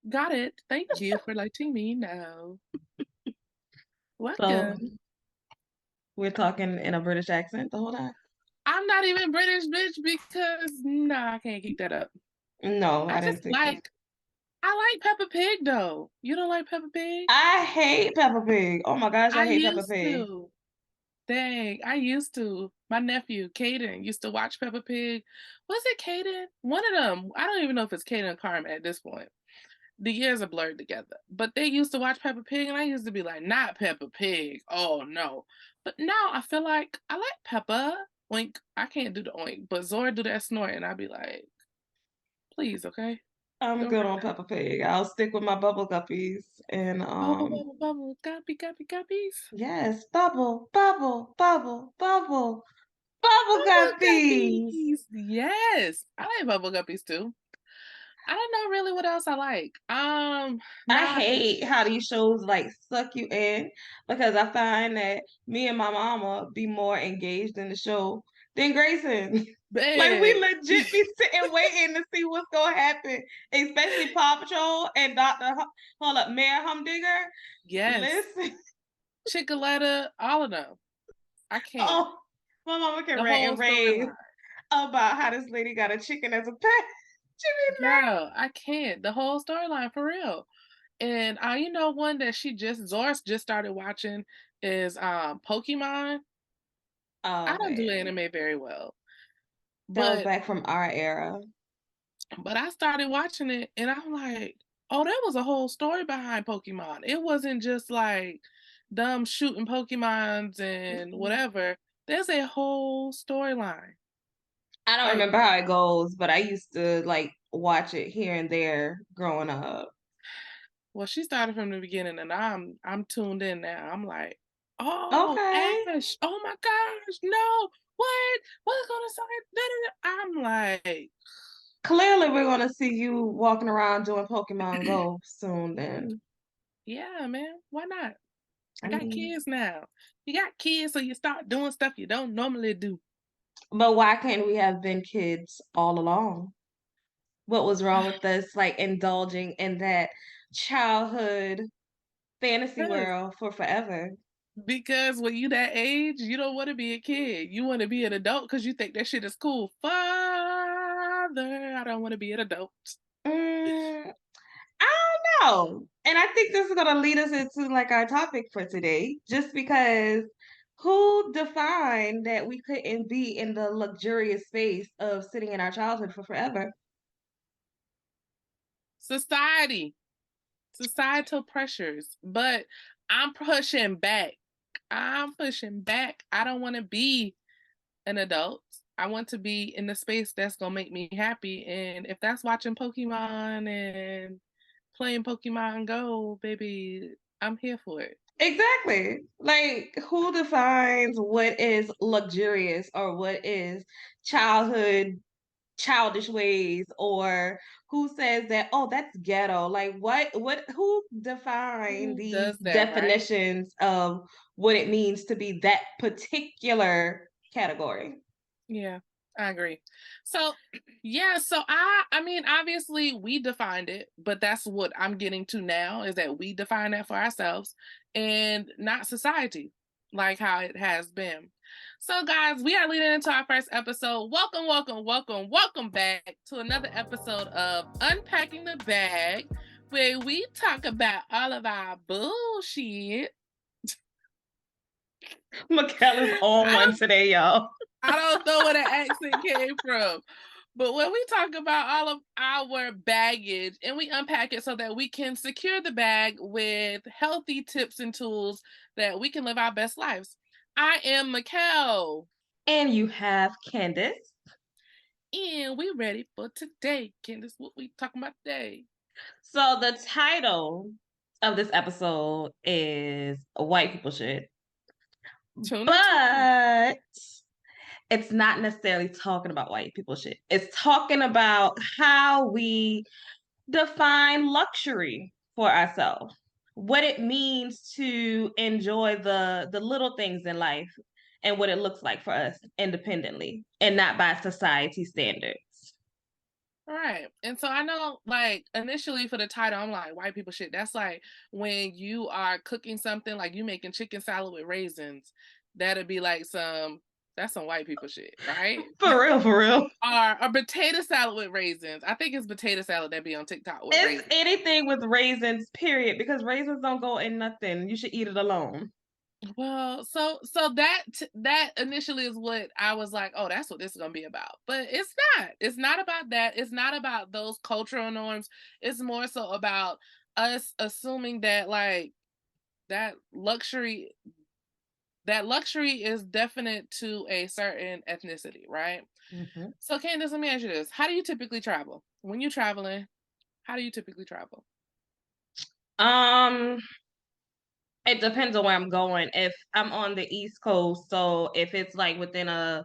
Got it. Thank you for letting me know. So Welcome. we're talking in a British accent the whole time? I'm not even British, bitch, because no, I can't keep that up. No, I I just didn't think so. like I like Peppa Pig though. You don't like Peppa Pig? I hate Peppa Pig. Oh my gosh, I I hate Peppa used Pig. to. Dang, I used to. My nephew, Caden, used to watch Peppa Pig. Was it Caden? One of them. I don't even know if it's Caden or Carmen at this point. The years are blurred together. But they used to watch Peppa Pig, and I used to be like, not Peppa Pig. Oh no. But now I feel like I like Peppa. Oink. I can't do the oink, but Zora do that snort, and I'd be like, please, okay? I'm Don't good hurt on that. Peppa Pig. I'll stick with my bubble guppies and Bubble, bubble, bubble, guppy, guppy, guppies. yes, bubble, bubble, bubble, bubble, bubble Bubble guppies. guppies. Yes. I like bubble guppies too. I don't know really what else I like. I Not hate how these shows like suck you in because I find that me and my mama be more engaged in the show than Grayson. Like we bad. legit be sitting waiting to see what's gonna happen, especially Paw Patrol and hold up, Mayor Humdinger. Yes. Listen, Chickaletta, all of them. I can't. oh, my mama can The rant whole and rave storyline. about how this lady got a chicken as a pet. She be Girl, I can't. The whole storyline for real. And you know one that Zora's just started watching is Pokemon. like, I don't do okay, anime very well. that was But back from our era. I started watching it and I'm like, oh, there was a whole story behind Pokemon. It wasn't just like them shooting Pokemons and Mm-mm. whatever. There's a whole storyline. I don't Like, remember how it goes, but I used to like watch it here and there growing up. well, she started from the beginning and I'm tuned in now. I'm like, oh, Okay. Ash, oh my gosh, no, what? What's gonna start? I'm like, Clearly, we're gonna see you walking around doing Pokemon Go soon then. yeah, man, why not? I I got mean, kids now. You got kids, so you start doing stuff you don't normally do. but why can't we have been kids all along? What was wrong with us like indulging in that childhood fantasy Yes, world for forever? because when you that age, you don't want to be a kid. You want to be an adult because you think that shit is cool. Father, I don't want to be an adult. Mm, I don't know. And I think this is going to lead us into like our topic for today, just because who defined that we couldn't be in the luxurious space of sitting in our childhood for forever? Society, societal pressures, but I'm pushing back. I'm pushing back. I don't want to be an adult. I want to be in the space that's gonna make me happy. And if that's watching Pokemon and playing Pokemon Go, baby, I'm here for it. Exactly. Like, who defines what is luxurious or what is childhood, childish ways, or who says that, oh, that's ghetto? Like, who define Who these does that, right? definitions of what it means to be that particular category? Yeah, I agree. So, yeah, so I mean, obviously we defined it, but that's what I'm getting to now is that we define that for ourselves and not society, like how it has been. So, guys, we are leading into our first episode. Welcome, welcome, welcome, welcome back to another episode of Unpacking the Bag, where we talk about all of our bullshit. Mikkel is on I one don't today, y'all. I don't know where that accent came from. But when we talk about all of our baggage and we unpack it so that we can secure the bag with healthy tips and tools that we can live our best lives. I am Mikkel, And you have Candace. and we ready for today. Candace, what we talking about today? So the title of this episode is White People Shit. Tune into But it's not necessarily talking about white people shit. It's talking about how we define luxury for ourselves. What it means to enjoy the little things in life and what it looks like for us independently and not by society standards. Right. And so I know, like, initially for the title, I'm like, white people shit. That's like when you are cooking something, like you making chicken salad with raisins. That'd be like that's some white people shit, right? For real, for real. Or a potato salad with raisins. I think it's potato salad that be on TikTok with It's raisins. anything with raisins, period, because raisins don't go in nothing. You should eat it alone. Well, so that initially is what I was like, oh, that's what this is gonna be about. But it's not. It's not about that. It's not about those cultural norms. It's more so about us assuming that like that luxury that luxury is definite to a certain ethnicity, right? Mhm. So Candace, let me ask you this. How do you typically travel? When you're traveling, how do you typically travel? Um, it depends on where I'm going. If I'm on the East Coast, so if it's like within a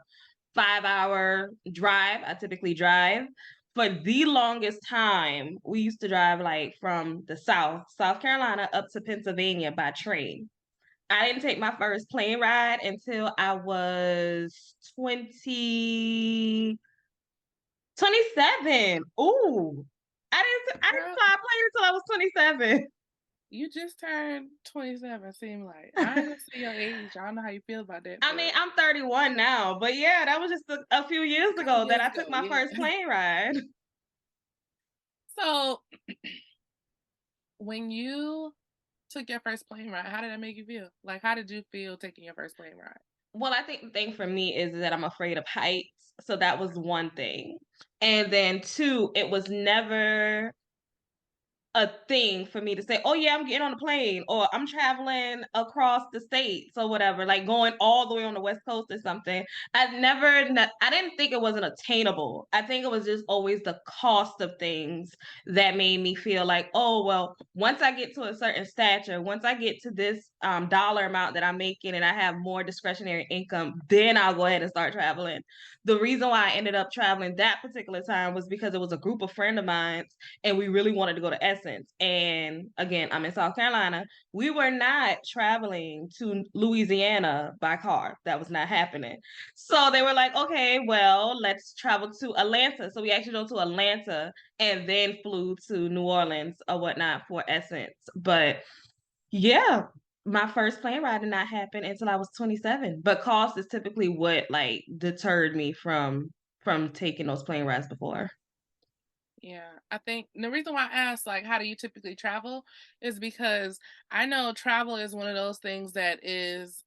5-hour drive, I typically drive. For the longest time, we used to drive like from the South Carolina, up to Pennsylvania by train. I didn't take my first plane ride until I was 27. Ooh. I didn't Girl, fly a plane until I was 27. you just turned 27, seem like. I ain't gonna say your age. I don't know how you feel about that, I mean, but I'm 31 now, but yeah, that was just a few years a couple ago that years I took ago, my yeah. first plane ride. So when you took your first plane ride, how did that make you feel? Like, how did you feel taking your first plane ride? Well, I think the thing for me is that I'm afraid of heights. So that was one thing. And then two, it was never a thing for me to say, oh yeah, I'm getting on a plane or I'm traveling across the states or whatever, like going all the way on the West Coast or something. I didn't think it wasn't attainable. I think it was just always the cost of things that made me feel like, oh, well, once I get to a certain stature, once I get to this dollar amount that I'm making and I have more discretionary income, then I'll go ahead and start traveling. The reason why I ended up traveling that particular time was because it was a group of friend of mine and we really wanted to go to Essence. And again, I'm in South Carolina. We were not traveling to Louisiana by car. That was not happening. So they were like, okay, well, let's travel to Atlanta. So we actually drove to Atlanta and then flew to New Orleans or whatnot for Essence. But yeah, my first plane ride did not happen until I was 27. But cost is typically what like deterred me from taking those plane rides before. Yeah, I think the reason why I asked, like, how do you typically travel is because I know travel is one of those things that is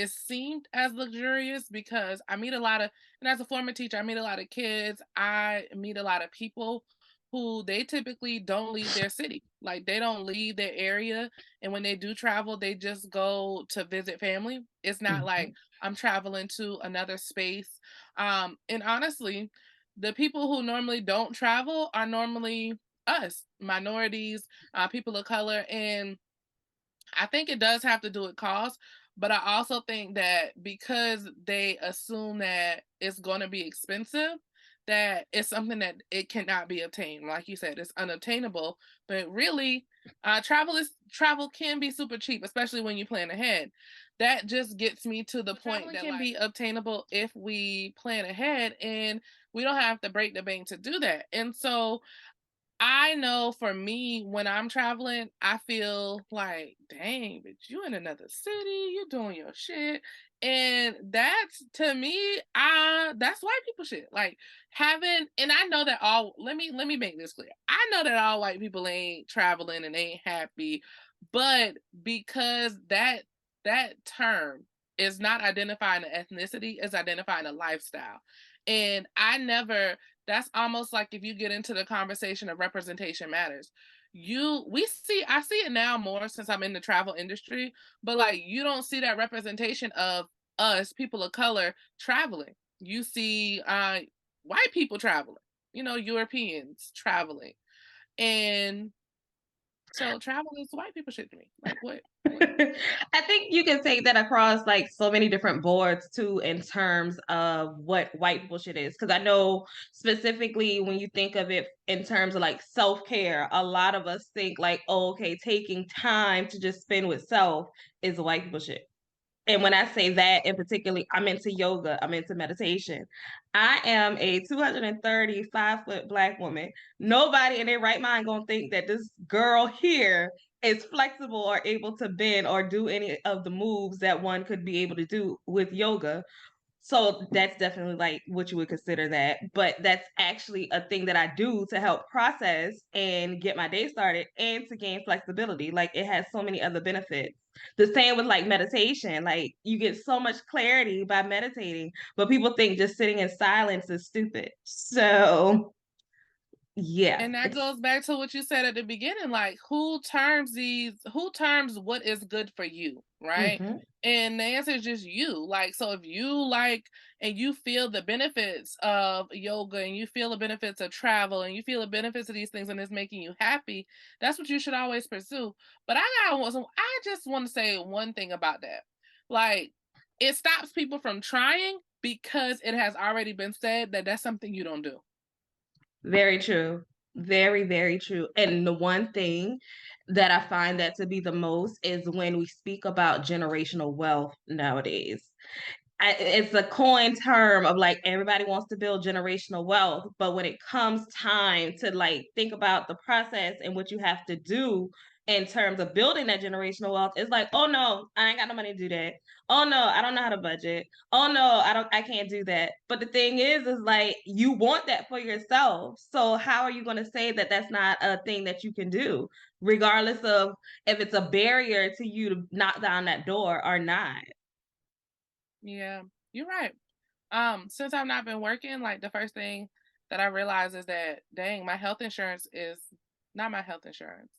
seemed as luxurious because I meet a lot of, and as a former teacher, I meet a lot of kids, I meet a lot of people who they typically don't leave their city. Like they don't leave their area. And when they do travel, they just go to visit family. It's not like Mhm. I'm traveling to another space. And honestly, the people who normally don't travel are normally us, minorities, people of color. And I think it does have to do with cost, but I also think that because they assume that it's going to be expensive, that it's something that it cannot be obtained. Like you said, it's unobtainable. But really, travel can be super cheap, especially when you plan ahead. That just gets me to the point that can be obtainable if we plan ahead, and we don't have to break the bank to do that. And so I know for me, when I'm traveling, I feel like, dang, but you in another city, you doing your shit. And that's to me, that's white people shit. Like having, and I know that all let me make this clear. I know that all white people ain't traveling and ain't happy, but because that term is not identifying an ethnicity, it's identifying a lifestyle. And I never that's almost like if you get into the conversation of representation matters. I see it now more since I'm in the travel industry, but like you don't see that representation of us, people of color, traveling. You see white people traveling, Europeans traveling. And so travel is white people shit to me. Like what I think you can take that across like so many different boards too, in terms of what white bullshit is. Because I know specifically when you think of it in terms of like self care, a lot of us think like, oh, okay, taking time to just spend with self is white bullshit. And when I say that in particular, I'm into yoga, I'm into meditation. I am a 235-foot Black woman. Nobody in their right mind gonna think that this girl here is flexible or able to bend or do any of the moves that one could be able to do with yoga. So that's definitely like what you would consider that. But that's actually a thing that I do to help process and get my day started and to gain flexibility. Like it has so many other benefits. The same with like meditation. Like you get so much clarity by meditating, but people think just sitting in silence is stupid. So yeah, And that it's goes back to what you said at the beginning, like who terms what is good for you, right? mhm. And the answer is just you. Like, so if you like and you feel the benefits of yoga and you feel the benefits of travel and you feel the benefits of these things and it's making you happy, that's what you should always pursue. But I just want to say one thing about that. Like, it stops people from trying because it has already been said that that's something you don't do. Very true. Very, very true. And the one thing that I find that to be the most is when we speak about generational wealth nowadays. It's a coin term of like everybody wants to build generational wealth, but when it comes time to like think about the process and what you have to do in terms of building that generational wealth, it's like, oh no, I ain't got no money to do that. Oh no, I don't know how to budget. Oh no, I can't do that. But the thing is like you want that for yourself. So how are you going to say that that's not a thing that you can do, regardless of if it's a barrier to you to knock down that door or not? Yeah, you're right. Since I've not been working, like the first thing that I realized is that dang, my health insurance is not my health insurance.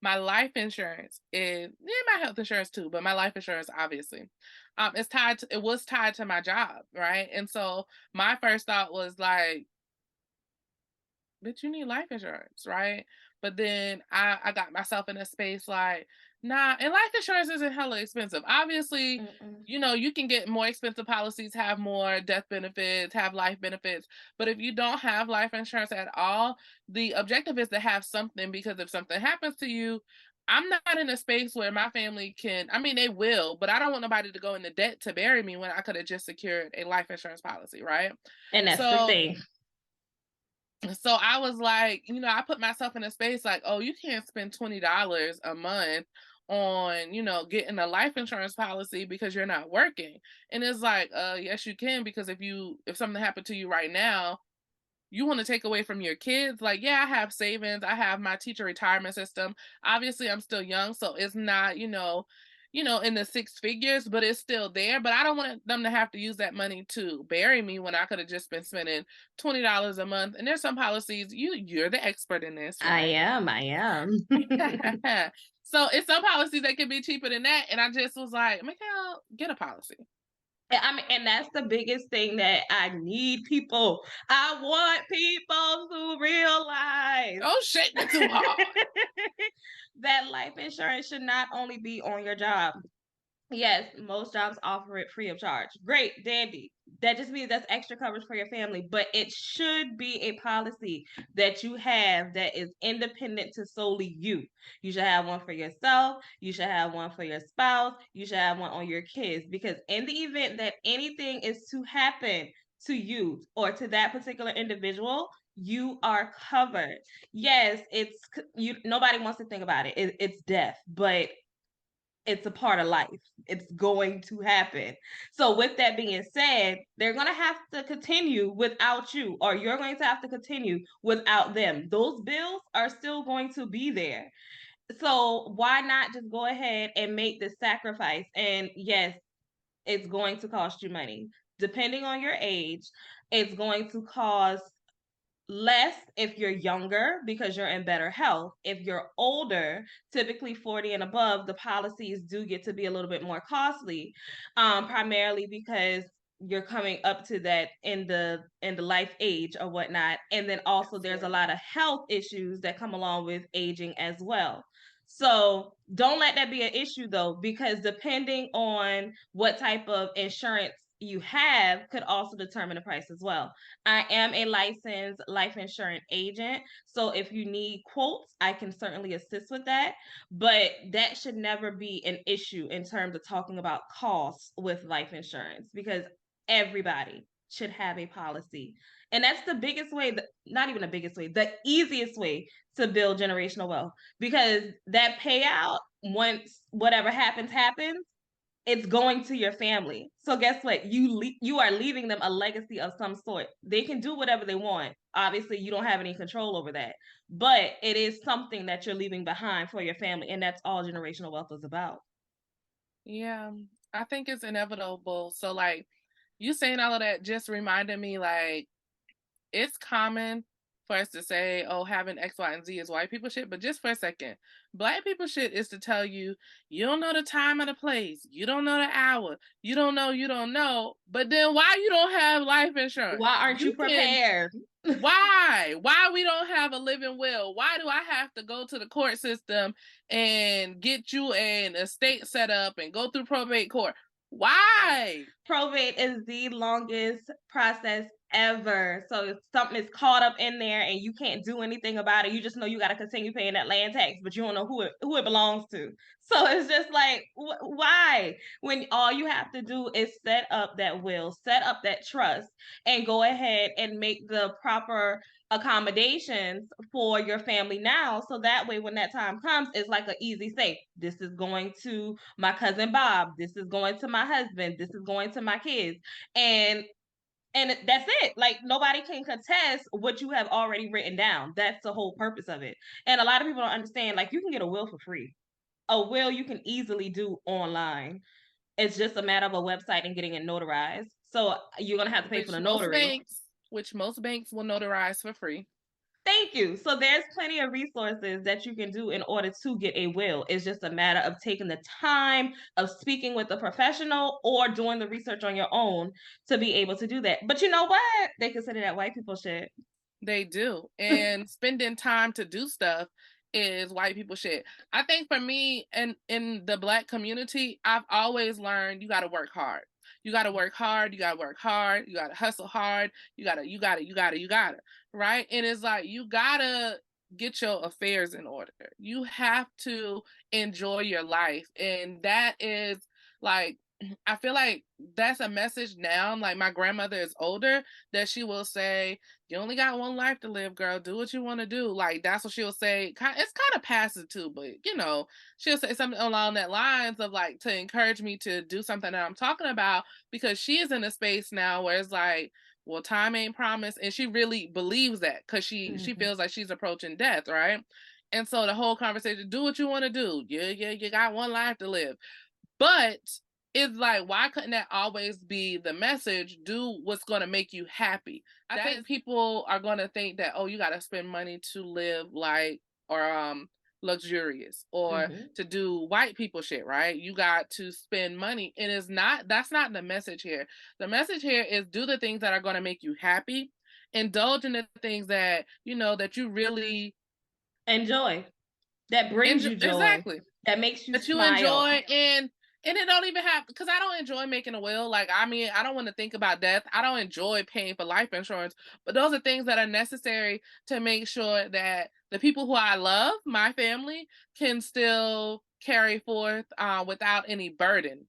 My life insurance is yeah, my health insurance too, but my life insurance obviously. It was tied to my job, right? And so my first thought was like, but you need life insurance, right? But then I got myself in a space like, nah, and life insurance isn't hella expensive. Obviously, Mm-mm. you can get more expensive policies, have more death benefits, have life benefits. But if you don't have life insurance at all, the objective is to have something because if something happens to you, I'm not in a space where my family can, I mean, they will, but I don't want nobody to go into debt to bury me when I could have just secured a life insurance policy, right? And that's the So thing. so I was like, I put myself in a space like, oh, you can't spend $20 a month on, getting a life insurance policy because you're not working. And it's like, yes, you can, because if something happened to you right now, you want to take away from your kids. Like, yeah, I have savings, I have my teacher retirement system. Obviously, I'm still young, so it's not, in the six figures, but it's still there. But I don't want them to have to use that money to bury me when I could have just been spending $20 a month. And there's some policies, you're the expert in this, I right? am. I am. So it's some policies that can be cheaper than that. And I just was like, Mikhail, get a policy. I mean, and that's the biggest thing that I need people. I want people to realize Oh shit, that's too hard. that life insurance should not only be on your job. Yes, most jobs offer it free of charge. Great, dandy. That just means that's extra coverage for your family, but it should be a policy that you have that is independent to solely you. You should have one for yourself, you should have one for your spouse, you should have one on your kids, because in the event that anything is to happen to you or to that particular individual, you are covered. Yes, it's you. Nobody wants to think about it. It's death, but it's a part of life. It's going to happen. So, with that being said, they're going to have to continue without you, or you're going to have to continue without them. Those bills are still going to be there. So, why not just go ahead and make the sacrifice? And yes, it's going to cost you money. Depending on your age, it's going to cost less if you're younger because you're in better health. If you're older, typically 40 and above, the policies do get to be a little bit more costly, primarily because you're coming up to that in the life age or whatnot. And then also there's a Absolutely. lot of health issues that come along with aging as well. So don't let that be an issue though, because depending on what type of insurance you have could also determine the price as well. I am a licensed life insurance agent. So if you need quotes, I can certainly assist with that. But that should never be an issue in terms of talking about costs with life insurance because everybody, should have a policy. And that's the biggest way, not even the biggest way, the easiest way to build generational wealth. Because that payout, once whatever happens, it's going to your family. So guess what? You are leaving them a legacy of some sort. They can do whatever they want. Obviously, you don't have any control over that, but it is something that you're leaving behind for your family, and that's all generational wealth is about. Yeah, I think it's inevitable. So like you saying all of that just reminded me like it's common for us to say, oh, having X, Y, and Z is white people shit. But just for a second, black people shit is to tell you, you don't know the time of the place. You don't know the hour. You don't know. But then why you don't have life insurance? Why aren't you You can, prepared? why? Why we don't have a living will? Why do I have to go to the court system and get you an estate set up and go through probate court? Why? Probate is the longest process ever. So if something is caught up in there and you can't do anything about it, you just know you got to continue paying that land tax, but you don't know who it belongs to. So it's just like, why? When all you have to do is set up that will, set up that trust, and go ahead and make the proper accommodations for your family now, so that way when that time comes, it's like an easy say, this is going to my cousin Bob, this is going to my husband, this is going to my kids, and that's it. Like nobody can contest what you have already written down. That's the whole purpose of it. And a lot of people don't understand, like, you can get a will for free. A will you can easily do online. It's just a matter of a website and getting it notarized. So you're gonna have to pay for the notary. Which most banks will notarize for free. Thank you. So there's plenty of resources that you can do in order to get a will. It's just a matter of taking the time of speaking with a professional or doing the research on your own to be able to do that. But you know what? They consider that white people shit. They do. And spending time to do stuff is white people shit. I think for me and in the black community, I've always learned you got to work hard. You got to work hard. You got to work hard. You got to hustle hard. You got to, right? And it's like, you got to get your affairs in order. You have to enjoy your life. And that is like, I feel like that's a message now. Like my grandmother is older that she will say, you only got one life to live, girl. Do what you want to do. Like that's what she'll say. It's kind of passive too, but she'll say something along that lines of like to encourage me to do something that I'm talking about because she is in a space now where it's like, well, time ain't promised, and she really believes that because she feels like she's approaching death, right? And so the whole conversation, do what you want to do. Yeah, you got one life to live, but it's like, why couldn't that always be the message? Do what's going to make you happy. I think people are going to think that, oh, you got to spend money to live like, or luxurious or to do white people shit, right? You got to spend money. And that's not the message here. The message here is do the things that are going to make you happy. Indulge in the things that, that you really enjoy. That brings you joy. Exactly. That makes you that you smile. enjoy. And it don't even have, because I don't enjoy making a will. Like, I mean, I don't want to think about death. I don't enjoy paying for life insurance, but those are things that are necessary to make sure that the people who I love, my family, can still carry forth without any burden.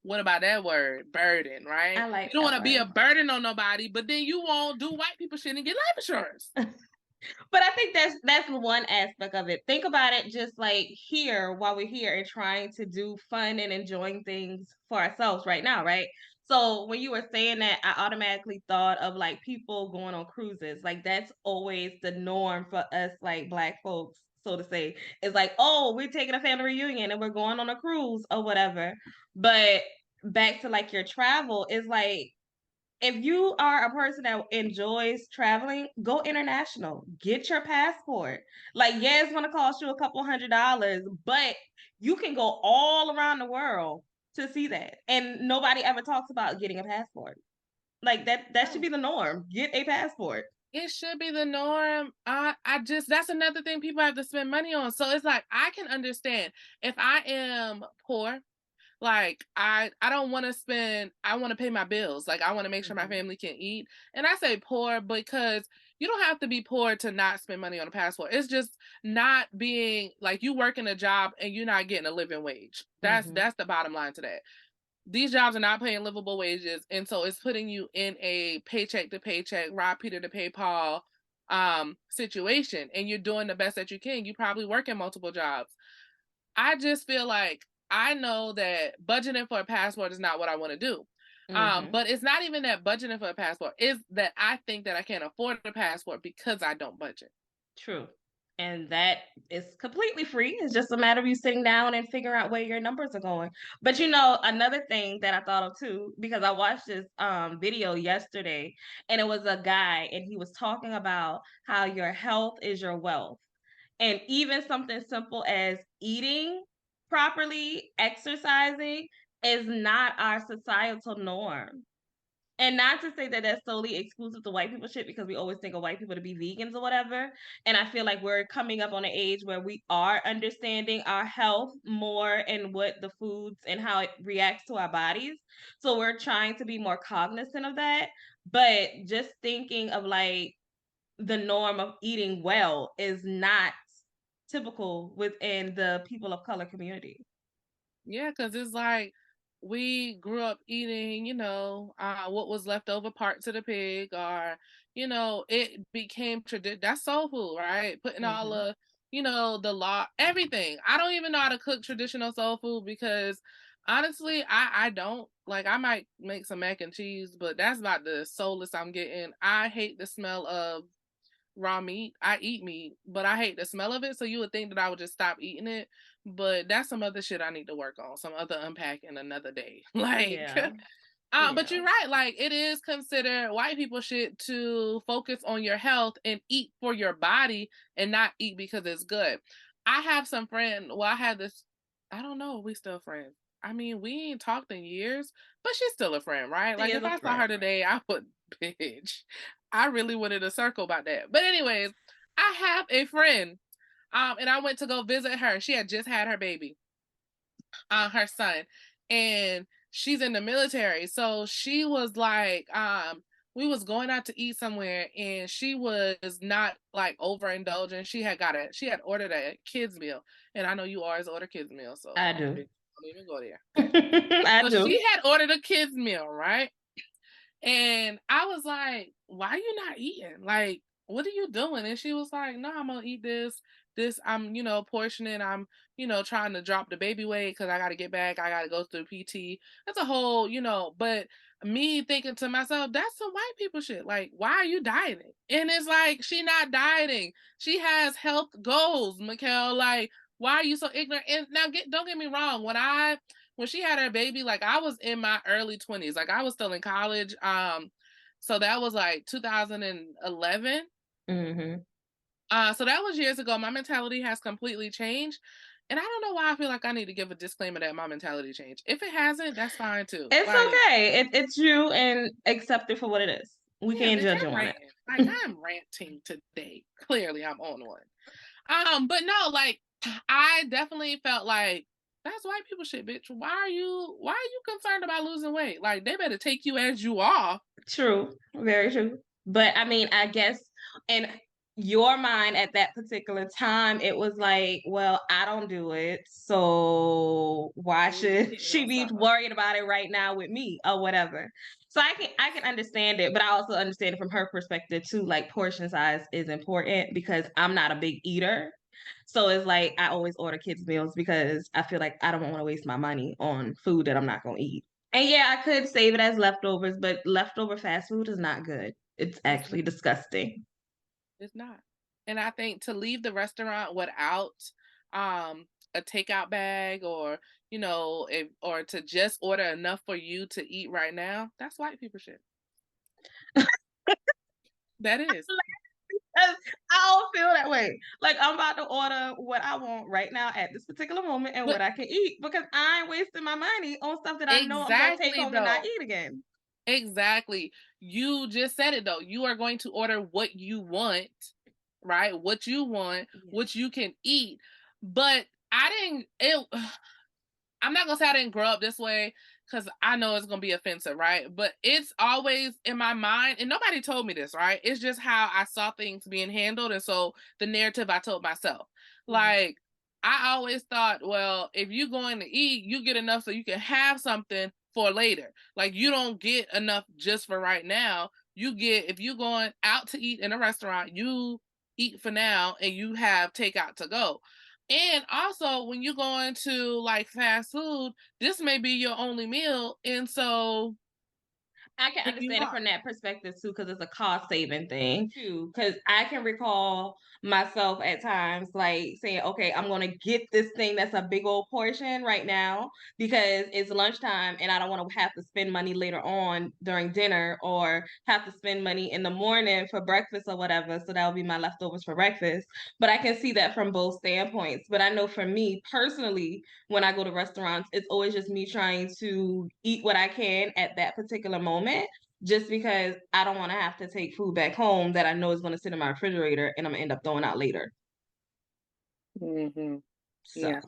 What about that word, burden, right? I like you don't want to be a word. burden on nobody, but then you won't do white people shit and get life insurance. But I think that's one aspect of it. Think about it just like here while we're here and trying to do fun and enjoying things for ourselves right now, right? So when you were saying that, I automatically thought of like people going on cruises. Like that's always the norm for us, like Black folks, so to say. It's like, oh, we're taking a family reunion and we're going on a cruise or whatever. But back to like your travel is like, if you are a person that enjoys traveling, go international. Get your passport. Like, yeah, it's gonna cost you a couple $100, but you can go all around the world to see that. And nobody ever talks about getting a passport. Like that should be the norm. Get a passport. It should be the norm. I just, that's another thing people have to spend money on. So it's like, I can understand if I am poor, like I don't want to spend, I want to pay my bills. Like I want to make sure my family can eat. And I say poor because you don't have to be poor to not spend money on a passport. It's just not being like you working a job and you're not getting a living wage. That's the bottom line to that. these jobs are not paying livable wages, and so it's putting you in a paycheck to paycheck, rob Peter to pay Paul situation, and you're doing the best that you can. You probably work in multiple jobs. I just feel like I know that budgeting for a passport is not what I want to do. Hmm. But it's not even that budgeting for a passport, is that I think that I can't afford a passport because I don't budget. True. And that is completely free. It's just a matter of you sitting down and figuring out where your numbers are going. But you know, another thing that I thought of too, because I watched this video yesterday, and it was a guy and he was talking about how your health is your wealth. And even something simple as eating properly, exercising is not our societal norm. And not to say that that's solely exclusive to white people shit, because we always think of white people to be vegans or whatever. And I feel like we're coming up on an age where we are understanding our health more and what the foods and how it reacts to our bodies. So we're trying to be more cognizant of that. But just thinking of like the norm of eating well is not typical within the people of color community. Yeah, because it's like we grew up eating, what was left over parts of the pig, or, it became tradition. That's soul food, right? Putting all Hmm. the, the law, everything. I don't even know how to cook traditional soul food because honestly, I don't like, I might make some mac and cheese, but that's about the soulless I'm getting. I hate the smell of raw meat. I eat meat, but I hate the smell of it. So you would think that I would just stop eating it. But that's some other shit I need to work on. Some other unpacking another day. Like, Yeah. but Yeah. you're right. Like, it is considered white people shit to focus on your health and eat for your body and not eat because it's good. I have some friend. Well, I had this. I don't know. We still friends. I mean, we ain't talked in years, but she's still a friend, right? She Like, is if a I saw her friend. today, I would, bitch. I really wanted to circle about that. But anyways, I have a friend, and I went to go visit her. She had just had her baby, her son, and she's in the military. So she was like, we was going out to eat somewhere, and she was not like overindulgent. She had ordered a kids meal, and I know you always order kids meal, so I do. bitch, don't even go there. I So do. she had ordered a kids meal, right? And I was like, "Why are you not eating? Like, what are you doing?" And she was like, "No, I'm gonna eat this. This I'm, portioning. I'm, trying to drop the baby weight because I got to get back. I got to go through PT. That's a whole, But me thinking to myself, that's some white people shit. Like, why are you dieting? And it's like she not dieting. She has health goals, Mikkel. Like, why are you so ignorant? And now, don't get me wrong. When she had her baby, like I was in my early 20s, like I was still in college. So that was like 2011. Hmm. So that was years ago. My mentality has completely changed. And I don't know why I feel like I need to give a disclaimer that my mentality changed. If it hasn't, that's fine too. It's Like, okay. It's you, and accept it for what it is. We yeah, can't bitch, judge you I'm on it. ranting. Like I'm ranting today. Clearly I'm on one. But no, like I definitely felt like that's white people shit, bitch. Why are you concerned about losing weight? Like they better take you as you are. True, very true. But I mean, I guess in your mind at that particular time, it was like, well, I don't do it, so why We just should hitting she on be something. worried about it right now with me or whatever? So I can understand it, but I also understand it from her perspective too. Like portion size is important because I'm not a big eater. So it's like I always order kids meals because I feel like I don't want to waste my money on food that I'm not going to eat. And yeah, I could save it as leftovers, but leftover fast food is not good. It's It's actually not. disgusting. It's not. And I think to leave the restaurant without a takeout bag, or or to just order enough for you to eat right now, that's white people shit. That is. I don't feel that way. Like I'm about to order what I want right now at this particular moment and But what I can eat because I ain't wasting my money on stuff that I know I'm gonna take exactly home and not though. eat again. Exactly. You just said it though. You are going to order what you want, right? What you want, Yeah. what you can eat. But I didn't it I'm not gonna say I didn't grow up this way because I know it's gonna be offensive, right? But it's always in my mind, and nobody told me this, right? It's just how I saw things being handled, and so the narrative I told myself. Hmm. Like I always thought, well, if you're going to eat, you get enough so you can have something for later. Like you don't get enough just for right now. You get, if you're going out to eat in a restaurant, you eat for now and you have takeout to go. And also when you're going to like fast food, this may be your only meal. And so I can if you understand it are. from that perspective too, because it's a cost saving thing too. Because I can recall myself at times like saying, okay, I'm gonna get this thing that's a big old portion right now because it's lunchtime and I don't want to have to spend money later on during dinner or have to spend money in the morning for breakfast or whatever. So that'll be my leftovers for breakfast. But I can see that from both standpoints. But I know for me personally, when I go to restaurants, it's always just me trying to eat what I can at that particular moment, just because I don't want to have to take food back home that I know is going to sit in my refrigerator and I'm going to end up throwing out later. Mhm. So Yeah.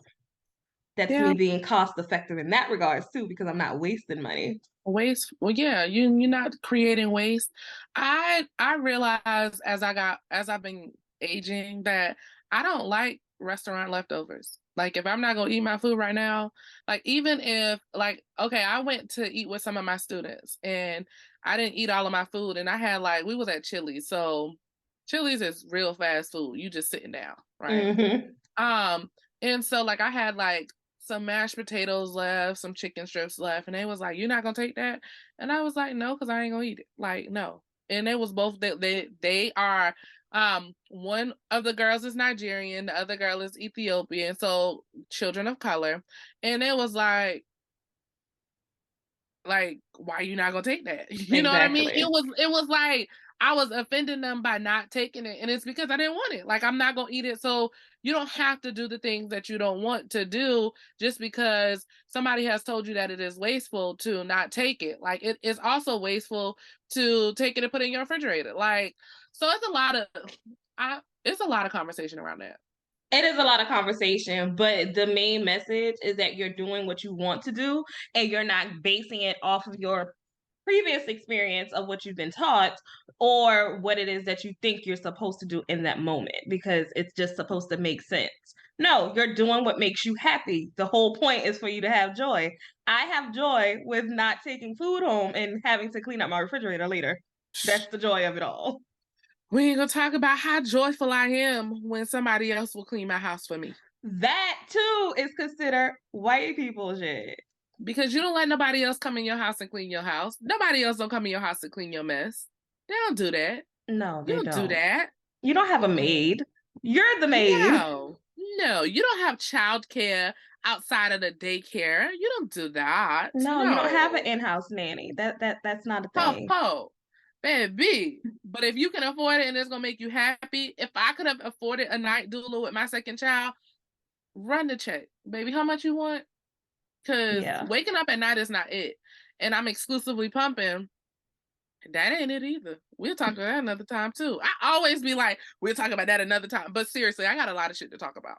that's Yeah. me being cost effective in that regards too, because I'm not wasting money. Waste. Well, yeah, you're not creating waste. I realized as I've been aging that I don't like restaurant leftovers. Like if I'm not gonna eat my food right now, like even if like okay, I went to eat with some of my students and I didn't eat all of my food and I had like we was at Chili's. So Chili's is real fast food. You just sitting down, right? Mm-hmm. Um, and so like I had like some mashed potatoes left, some chicken strips left, and they was like, "You're not gonna take that?" And I was like, "No, because I ain't gonna eat it." Like, no. And it was both they are one of the girls is Nigerian, the other girl is Ethiopian, so children of color. And it was like why you not gonna take that? You know what I mean? Exactly. It was like I was offending them by not taking it, and it's because I didn't want it. Like I'm not gonna eat it, so you don't have to do the things that you don't want to do just because somebody has told you that it is wasteful to not take it. Like it is also wasteful to take it and put it in your refrigerator. Like so, it's a lot of it's a lot of conversation around that. It is a lot of conversation, but the main message is that you're doing what you want to do and you're not basing it off of your previous experience of what you've been taught or what it is that you think you're supposed to do in that moment because it's just supposed to make sense. No, you're doing what makes you happy. The whole point is for you to have joy. I have joy with not taking food home and having to clean up my refrigerator later. That's the joy of it all. We ain't gonna talk about how joyful I am when somebody else will clean my house for me. That too is considered white people shit. Because you don't let nobody else come in your house and clean your house. Nobody else don't come in your house and clean your mess. They don't do that. No, You they don't do don't. that. You don't have a Mm-mm. maid. You're the maid. No, no, you don't have childcare outside of the daycare. You don't do that. No, you don't have an No. in-house nanny. That's not a Ho, thing. ho, baby. But if you can afford it and it's gonna make you happy, if I could have afforded a night doula with my second child, run the check, baby. How much you want? Because Yeah. waking up at night is not it. And I'm exclusively pumping. That ain't it either. We'll talk about that another time too. I always be like, we'll talk about that another time. But seriously, I got a lot of shit to talk about.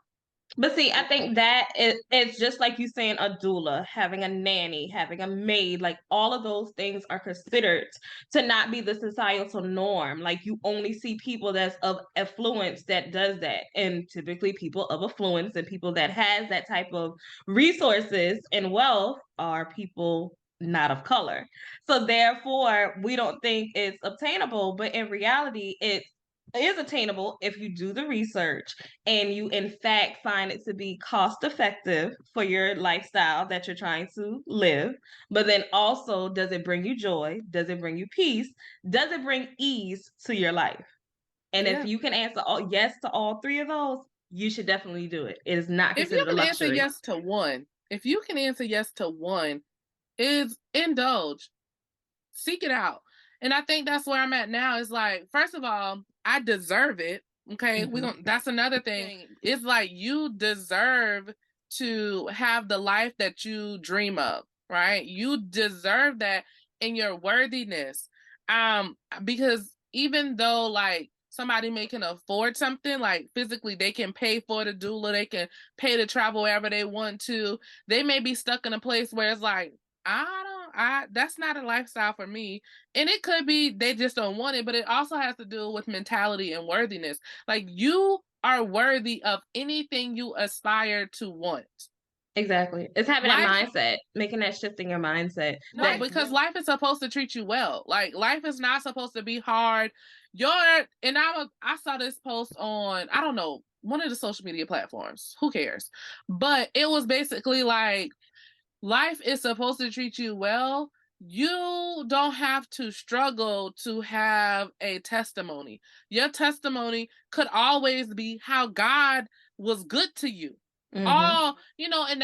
But see, I think it's just like you saying a doula, having a nanny, having a maid, like all of those things are considered to not be the societal norm. Like you only see people that's of affluence that does that. And typically people of affluence and people that has that type of resources and wealth are people not of color. So therefore, we don't think it's obtainable, but in reality, it is attainable if you do the research and you in fact find it to be cost effective for your lifestyle that you're trying to live, but then also does it bring you joy, does it bring you peace, does it bring ease to your life? And if Yeah. you can answer all yes to all three of those, you should definitely do it. It is not If you considered a can answer luxury. yes to one, if you can answer yes to one, is indulge, seek it out. And I think that's where I'm at now. Is like, first of all, I deserve it. Okay, we Mhm. don't. That's another thing. It's like you deserve to have the life that you dream of, right? You deserve that in your worthiness. Because even though like somebody may can afford something, like physically they can pay for the doula, they can pay to travel wherever they want to. They may be stuck in a place where it's like, I that's not a lifestyle for me. And it could be they just don't want it, but it also has to do with mentality and worthiness. Like you are worthy of anything you aspire to want. Exactly. It's having that Life, mindset, making that shift in your mindset no, that because life is supposed to treat you well. Like life is not supposed to be hard. I saw this post on, I don't know, one of the social media platforms. Who cares? But it was basically like life is supposed to treat you well. You don't have to struggle to have a testimony. Your testimony could always be how God was good to you. mm-hmm. Oh, and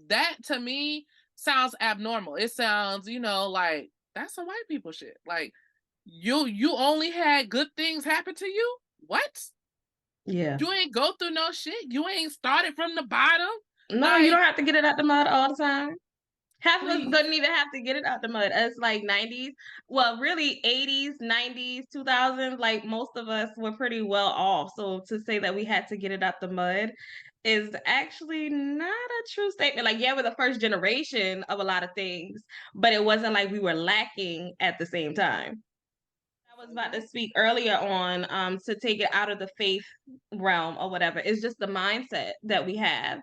that to me sounds abnormal. It sounds, like that's some white people shit. Like you only had good things happen to you? What? Yeah. You ain't go through no shit. You ain't started from the bottom. No, you Like, don't have to get it out the mud all the time. Half of us please. doesn't even have to get it out the mud. It's like 90s. Well, really 80s, 90s, 2000s. Like most of us were pretty well off. So to say that we had to get it out the mud is actually not a true statement. Like, yeah, we're the first generation of a lot of things, but it wasn't like we were lacking at the same time. I was about to speak earlier on to take it out of the faith realm or whatever. It's just the mindset that we have.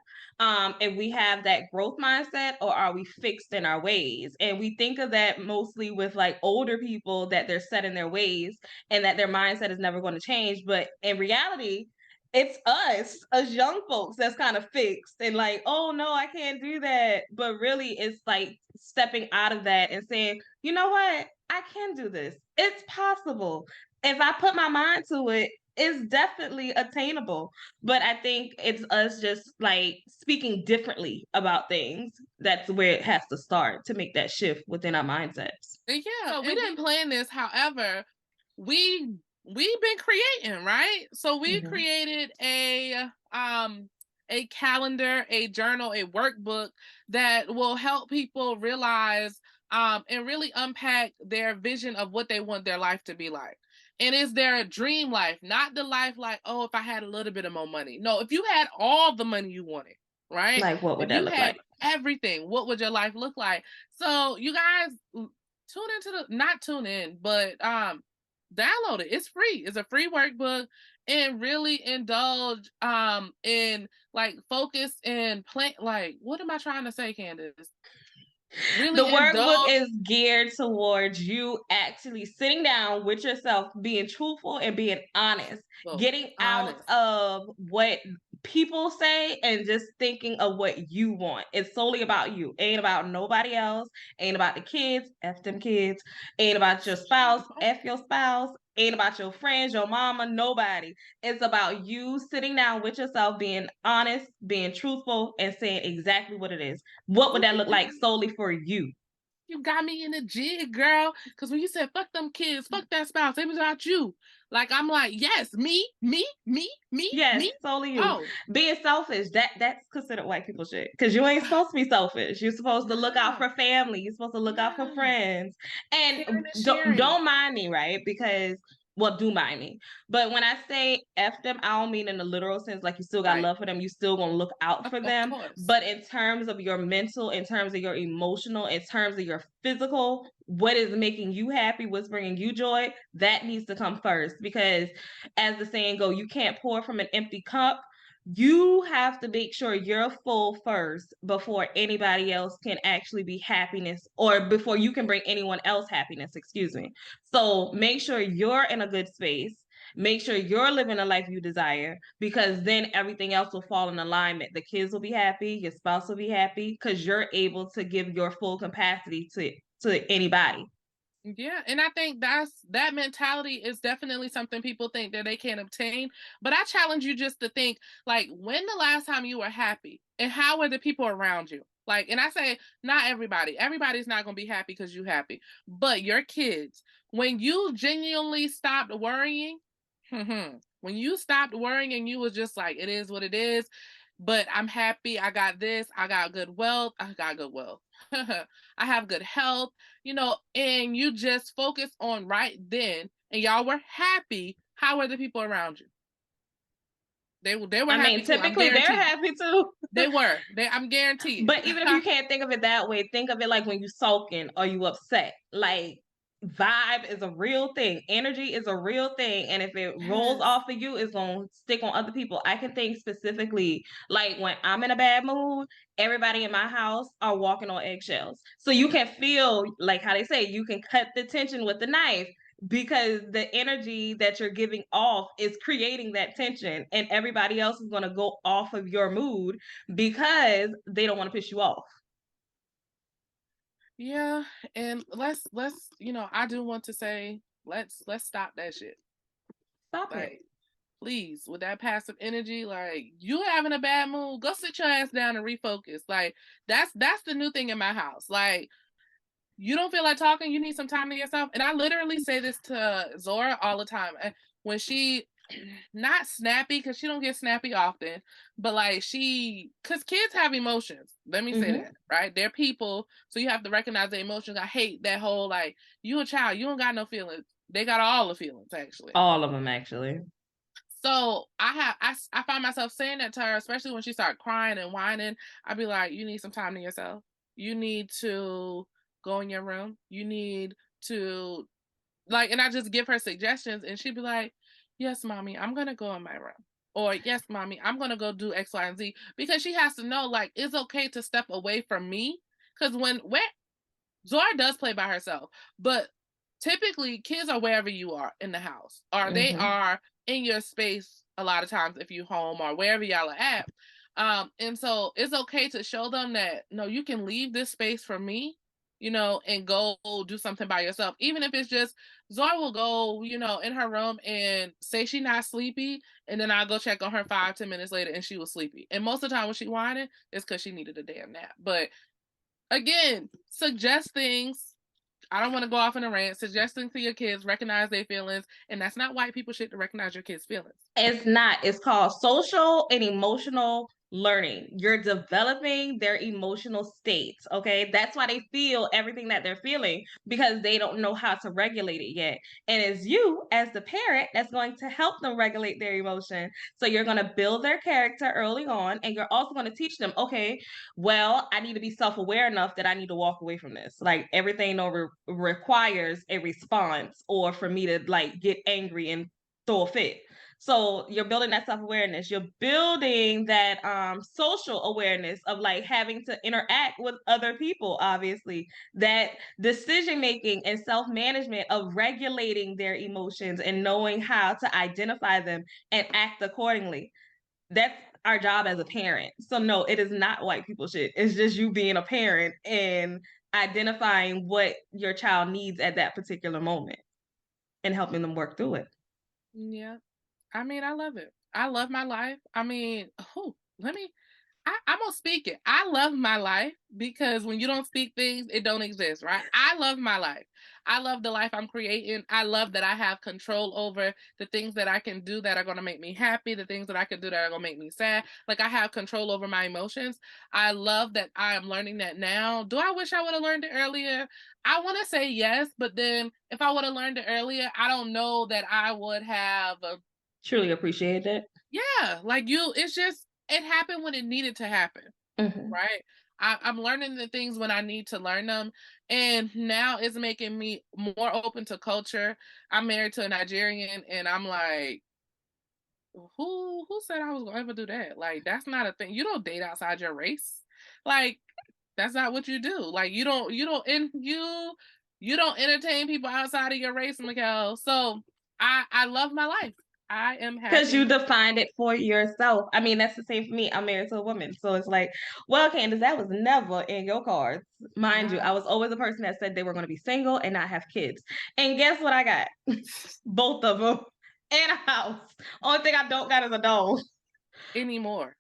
If we have that growth mindset, or are we fixed in our ways? And we think of that mostly with like older people, that they're set in their ways and that their mindset is never going to change. But in reality, it's us as young folks that's kind of fixed and like, oh no, I can't do that. But really, it's like stepping out of that and saying, you know what? I can do this. It's possible. If I put my mind to it, it's definitely attainable. But I think it's us just like speaking differently about things. That's where it has to start to make that shift within our mindsets. Yeah, so we didn't plan this. However, we've been creating, right? So we Mhm. created a calendar, a journal, a workbook that will help people realize and really unpack their vision of what they want their life to be like. And is there a dream life, not the life like, oh, if I had a little bit of more money. No, if you had all the money you wanted, right? Like, what would If that you look had like? everything, what would your life look like? So you guys tune into the not tune in, but download it. It's free. It's a free workbook, and really indulge in like focus and plan. Like, what am I trying to say, Candace? The Really workbook indulge. is geared towards you actually sitting down with yourself, being truthful and being honest, Well, getting out honest. of what people say and just thinking of what you want. It's solely about you. Ain't about nobody else. Ain't about the kids. F them kids. Ain't about your spouse. F your spouse. Ain't about your friends, your mama, nobody. It's about you sitting down with yourself, being honest, being truthful, and saying exactly what it is. What would that look like solely for you? You got me in a jig, girl. Because when you said fuck them kids, fuck that spouse, it was about you. Like I'm like, yes, me, me, me, me, Yes, me. solely you. Oh, Being selfish, that's considered white people shit. Because you ain't supposed to be selfish. You're supposed to look out nah, for family. You're supposed to look out for yeah. friends. And Caring and sharing. don't mind me, right? Because well, do mind me. But when I say F them, I don't mean in the literal sense, like you still got Right. love for them, you still gonna look out for Of them. course. But in terms of your mental, in terms of your emotional, in terms of your physical, what is making you happy, what's bringing you joy, that needs to come first. Because as the saying go, you can't pour from an empty cup. You have to make sure you're full first before anybody else can actually be happiness, or before you can bring anyone else happiness, excuse me. So make sure you're in a good space. Make sure you're living the life you desire, because then everything else will fall in alignment. The kids will be happy, your spouse will be happy, because you're able to give your full capacity to anybody. Yeah, and I think that mentality is definitely something people think that they can't obtain. But I challenge you just to think like when the last time you were happy and how were the people around you? Like, and I say not everybody. Everybody's not gonna be happy because you happy, but your kids, when you genuinely stopped worrying, when you stopped worrying and you was just like, it is what it is, but I'm happy, I got this, I got good wealth, I got good wealth. I have good health, and you just focus on right then, and y'all were happy. How were the people around you? They were I mean, happy too. I'm typically they're guaranteed. happy too. They were. I'm guaranteed. But even if you can't think of it that way, think of it like when you sulking or you upset. Like vibe is a real thing. Energy is a real thing. And if it rolls Yes. off of you, it's going to stick on other people. I can think specifically, like when I'm in a bad mood, everybody in my house are walking on eggshells. So you can feel, like how they say, you can cut the tension with the knife because the energy that you're giving off is creating that tension. And everybody else is going to go off of your mood because they don't want to piss you off. Yeah, and let's I do want to say let's stop that shit. Stop it. Like, please, with that passive energy, like you having a bad mood, go sit your ass down and refocus. Like that's the new thing in my house. Like you don't feel like talking, you need some time to yourself. And I literally say this to Zora all the time. When she not snappy, because she don't get snappy often, but like because kids have emotions. Let me say Mm-hmm. that, right? They're people, so you have to recognize their emotions. I hate that whole like you a child, you don't got no feelings. They got all the feelings actually. All of them, actually. So I find myself saying that to her, especially when she started crying and whining. I'd be like, you need some time to yourself. You need to go in your room. You need to like, and I just give her suggestions, and she'd be like, "Yes, mommy, I'm gonna go in my room." Or yes, mommy, I'm gonna go do X, Y, and Z because she has to know like it's okay to step away from me. Because when Zora does play by herself, but typically kids are wherever you are in the house, or they Mm-hmm. are in your space a lot of times if you home or wherever y'all are at. And so it's okay to show them that no, you can leave this space for me, and go do something by yourself. Even if it's just Zora will go, in her room and say she's not sleepy, and then I'll go check on her 5, 10 minutes later and she was sleepy. And most of the time when she whining, it's because she needed a damn nap. But again, suggest things. I don't want to go off in a rant. Suggesting to your kids, recognize their feelings, and that's not white people shit to recognize your kids' feelings. It's not. It's called social and emotional learning. You're developing their emotional states. Okay. That's why they feel everything that they're feeling because they don't know how to regulate it yet. And it's you, as the parent, that's going to help them regulate their emotion. So you're going to build their character early on. And you're also going to teach them, okay, well, I need to be self aware enough that I need to walk away from this. Like everything over requires a response or for me to like get angry and throw a fit. So you're building that self-awareness. You're building that social awareness of like having to interact with other people, obviously. That decision making and self-management of regulating their emotions and knowing how to identify them and act accordingly. That's our job as a parent. So no, it is not white people shit. It's just you being a parent and identifying what your child needs at that particular moment and helping them work through it. Yeah. I mean, I love it. I love my life. I mean, let me I'm gonna speak it. I love my life because when you don't speak things, it don't exist, right? I love my life. I love the life I'm creating. I love that I have control over the things that I can do that are gonna make me happy, the things that I can do that are gonna make me sad. Like I have control over my emotions. I love that I am learning that now. Do I wish I would have learned it earlier? I want to say yes, but then if I would have learned it earlier, I don't know that I would have Truly appreciate that. yeah, like it's just it happened when it needed to happen, Mm-hmm. right? I'm learning the things when I need to learn them, and now it's making me more open to culture. I'm married to a Nigerian, and I'm like, who said I was gonna ever do that? Like, that's not a thing. You don't date outside your race. Like, that's not what you do. Like, you don't entertain people outside of your race, Mikhail. So I love my life. I am Because you happy. defined it for yourself. I mean, that's the same for me. I'm married to a woman. So it's like, well, Candace, that was never in your cards. Mind you, I Nah, was always a person that said they were going to be single and not have kids. And guess what I got? Both of them and a house. Only thing I don't got is a dog. anymore.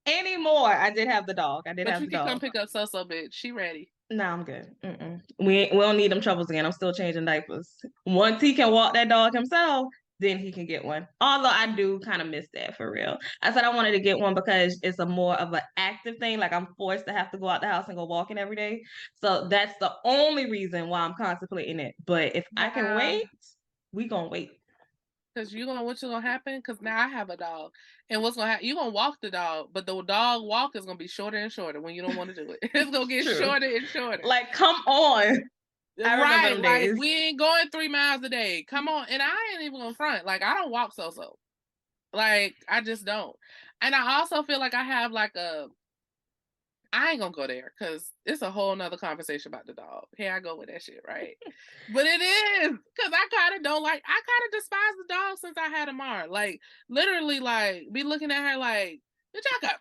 Anymore. I did have the dog. I did But have you the can come dog. pick up So bitch. She ready. No, I'm good. Mm-mm. We don't need them troubles again. I'm still changing diapers. Once he can walk that dog himself, then he can get one. Although I do kind of miss that for real. I said I wanted to get one because it's a more of an active thing. Like I'm forced to have to go out the house and go walking every day. So that's the only reason why I'm contemplating it. But if I can Nah, wait, we gonna wait. because what's gonna happen? Because now I have a dog, and what's gonna happen? You gonna walk the dog, but the dog walk is gonna be shorter and shorter when you don't want to do it. It's gonna get True. shorter and shorter. Like, come on. I remember Right, them like days. we ain't going 3 miles a day. Come on, and I ain't even gonna front. Like I don't walk so. Like I just don't. And I also feel like I have like I ain't gonna go there because it's a whole nother conversation about the dog. Here I go with that shit, right? But it is because I kind of don't like. I kind of despise the dog since I had Amar. Like literally, like be looking at her like, bitch, I got.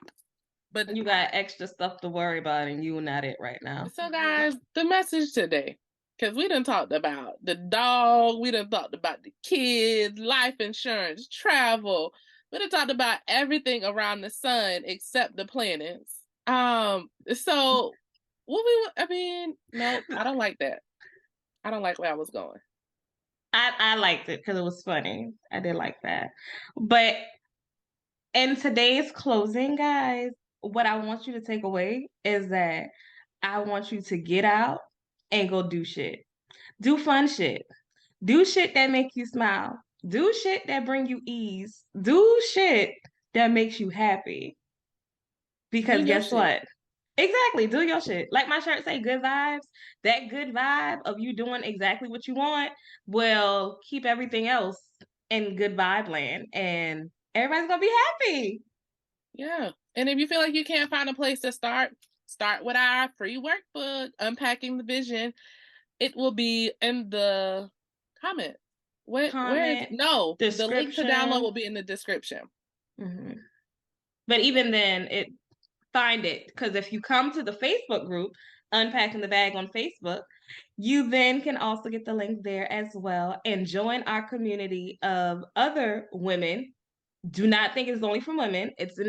But You got extra stuff to worry about, and you not it right now. so, guys, the message today, because we done talked about the dog, we done talked about the kids, life insurance, travel. We done talked about everything around the sun except the planets. So I mean, no, I don't like that. I don't like where I was going. I liked it because it was funny. I did like that. But in today's closing, guys, what I want you to take away is that I want you to get out and go do shit. Do fun shit. Do shit that make you smile. Do shit that bring you ease. Do shit that makes you happy. Do Because your guess shit. what? Exactly, do your shit. Like my shirt say, good vibes. That good vibe of you doing exactly what you want will keep everything else in good vibe land, and everybody's gonna be happy. Yeah. And if you feel like you can't find a place to start with our free workbook, Unpacking the Vision. It will be in the comment. Where is Comment, no, the link to download description. will be in the description. Hmm. But even then, find it because if you come to the Facebook group, Unpacking the Bag on Facebook, you then can also get the link there as well and join our community of other women. Do not think it's only for women. It's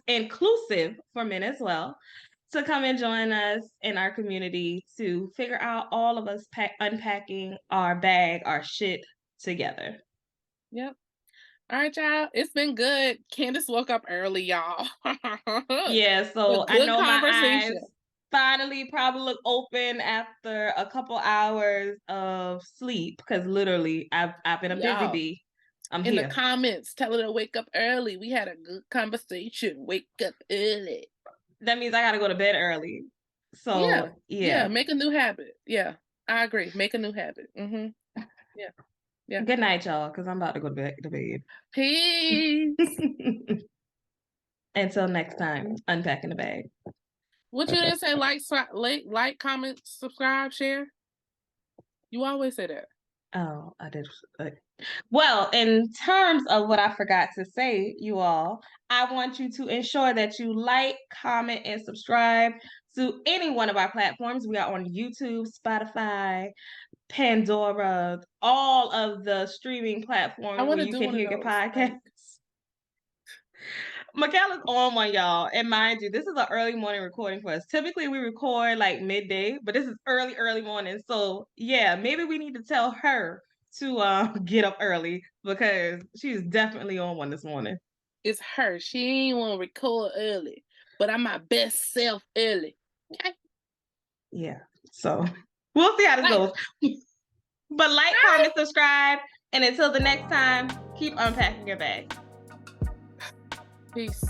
inclusive for men as well. To come and join us in our community to figure out all of us unpacking our bag, our shit together. Yep. All right, y'all. It's been good. Candace woke up early, y'all. Yeah, so But I good know my conversation. eyes finally probably look open after a couple hours of sleep because literally I've been a busy Y'all. bee. I'm In the here. comments, tell her to wake up early. We had a good conversation. Wake up early. That means I gotta go to bed early. Yeah. So Yeah. yeah. Make a new habit. Yeah. I agree. Make a new habit. Yeah. Yeah. Good night, y'all, because I'm about to go to bed. Peace. Until next time, unpacking the bag. What you didn't say? Like, comment, subscribe, share. You always say that. Oh, I did. Well, in terms of what I forgot to say, you all, I want you to ensure that you like, comment, and subscribe to any one of our platforms. We are on YouTube, Spotify, Pandora, all of the streaming I platforms want where to you do can one of hear your those. podcast. Michaela's on one, y'all. And mind you, this is an early morning recording for us. Typically, we record like midday, but this is early morning. So, yeah, maybe we need to tell her to get up early because she's definitely on one this morning. It's her. She ain't want to record early, but I'm my best self early. Okay. Yeah. So, we'll see how this Like, goes. But like, comment, subscribe, and until the next time, keep unpacking your bag. peace.